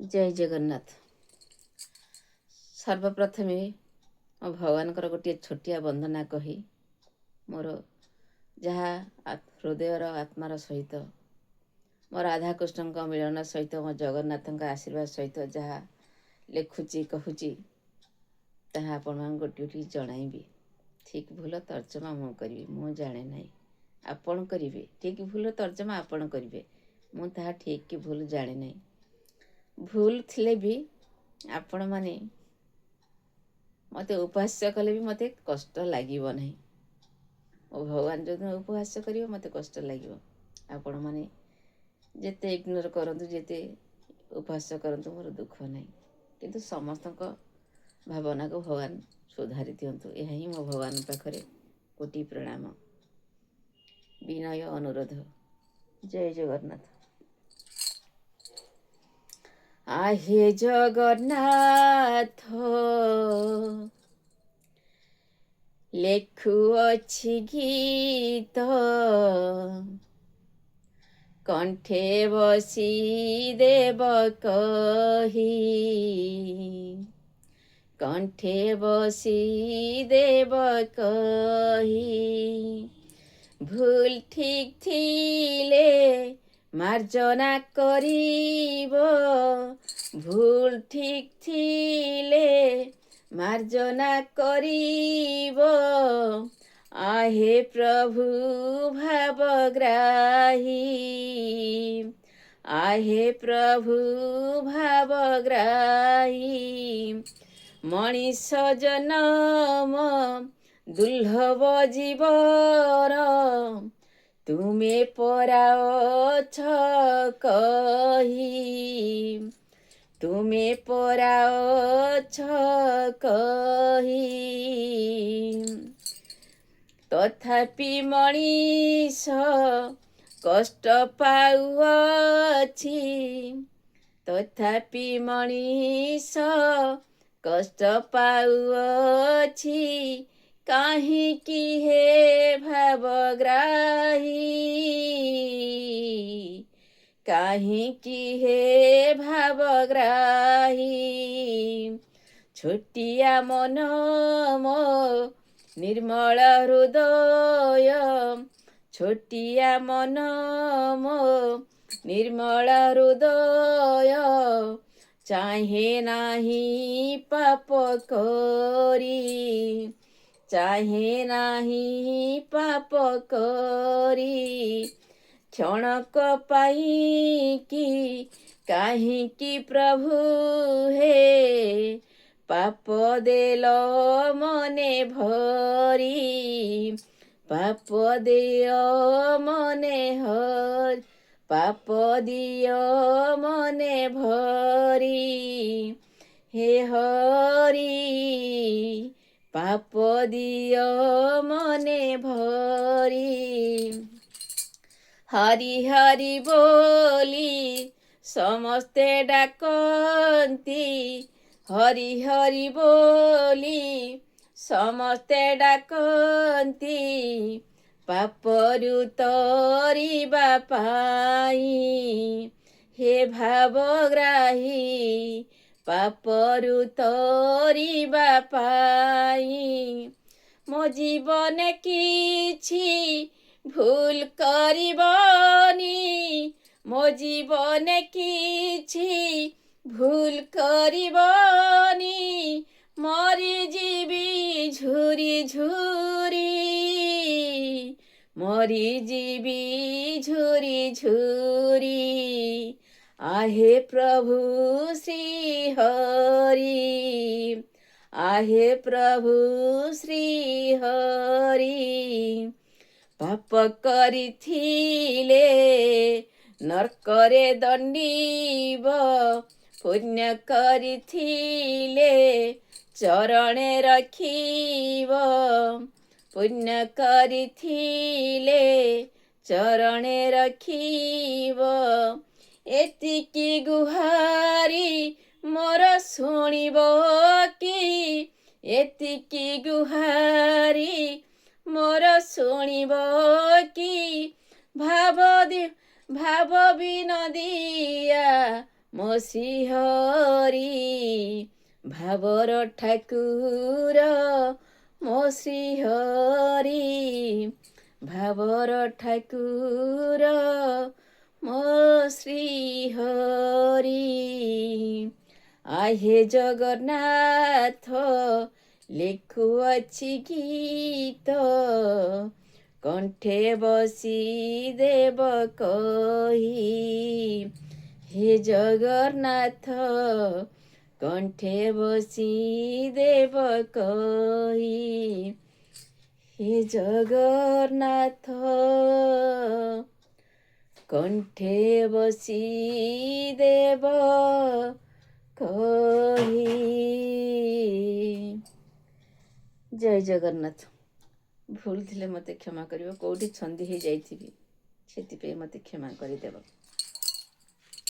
जय जगन्नाथ। सर्वप्रथमे मो भगवानकर गोटे छोटिया वंदना कही मोर जहाँ हृदयर आत्मार सहित मो राधाकृष्ण मिलन सहित मो जगन्नाथ आशीर्वाद सहित जहाँ लिखुची कहूची ताहा आपण गोटे जणाइबी। ठीक भूल तर्जमा मु करी मु जाने नहीं आपण करिवे। ठीक भूल तर्जमा आपण करिवे मु ताहा ठीक कि भूल जाने नहीं। भूल थिले भी आपण माने मते उपहास्य कले भी मते कष्ट लागिबो नहीं। ओ भगवान जो उपहास्य करियो मते कष्ट लागिबो। आपण माने जेते इग्नोर करंतु जेते उपहास्य करंतु मोर दुख नहीं, किंतु समस्त भावना को भगवान सुधारी दियंतु। यह ही मो भगवान पाखरे कोटि प्रणाम विनय अनुरोध। जय जगन्नाथ। आहे जगन्नाथ लेखुअछि गीत कंठे बसी देव कही, कंठे बसी देव कही। भूल ठीक थिले मार्जना करिब, भूल ठीक थिले मार्जना करिब। आहे प्रभु भावग्राही, आहे प्रभु भावग्राही। मनीष जन्म दुर्लभ जीवन तुमे पराओछ कही, तुमे पराओछ कही। तथापि मनीष कष्ट पाउअछि, तथापि मनीष कष्ट पाउअछि। काहिंकि हे भावग्राही, काहिंकि हे भावग्राही। छोटिया मन मो निर्मल हृदय, छोटिया मन मो निर्मल हृदय। चाहे नाही पाप करी, चाहे नाही पाप करी। क्षणक पाई कि काहिंकि प्रभु हे पाप देल मने भरी, पाप दियो मने हर, पाप दियो मने भरी। हे हरि पाप दियो मने भरी। हरि हरि बोली समस्ते डाकंती, हरि हरि बोली समस्ते डाकंती। पापरु तरिबा पाई हे भावग्राही, पापरु तरिबा पाई। मो जीवन किछि भूल करिबनी, मो जीवन किछि भूल करिबनी। मरी जीवी झुरी झुरी, मरी जीवी झुरी झुरी। आहे प्रभु श्री हरि, आहे प्रभु श्री हरि। पाप करिथिले नरकरे दंडीब, पुण्य करिथिले चरणे रखीब, पुण्य करिथिले चरणे रखीब। एतिकी गुहारी मोर शुणिब कि, एतिकी गुहारी मोर शुणिब कि। भाव विनोदिया ମୋ ଶ୍ରୀହରି ଭାବର ଠାକୁର, ମୋ ଶ୍ରୀହରି ଭାବର ଠାକୁର, ମୋ ଶ୍ରୀହରି। ଆହେ ଜଗନ୍ନାଥ ଲେଖୁଅଛି ଗୀତ, କଣ୍ଠେ ବସି ଦେବ କହି। ହେ ଜଗନ୍ନାଥ କଣ୍ଠେ ବସି ଦେବ କହି। ହେ ଜଗନ୍ନାଥ କଣ୍ଠେ ବସି ଦେବ କହି। ଜୟ ଜଗନ୍ନାଥ। ଭୁଲ ଥିଲେ ମୋତେ କ୍ଷମା କରିବ, କେଉଁଠି ଛନ୍ଦି ହେଇଯାଇଥିବି ସେଥିପାଇଁ ମୋତେ କ୍ଷମା କରିଦେବ।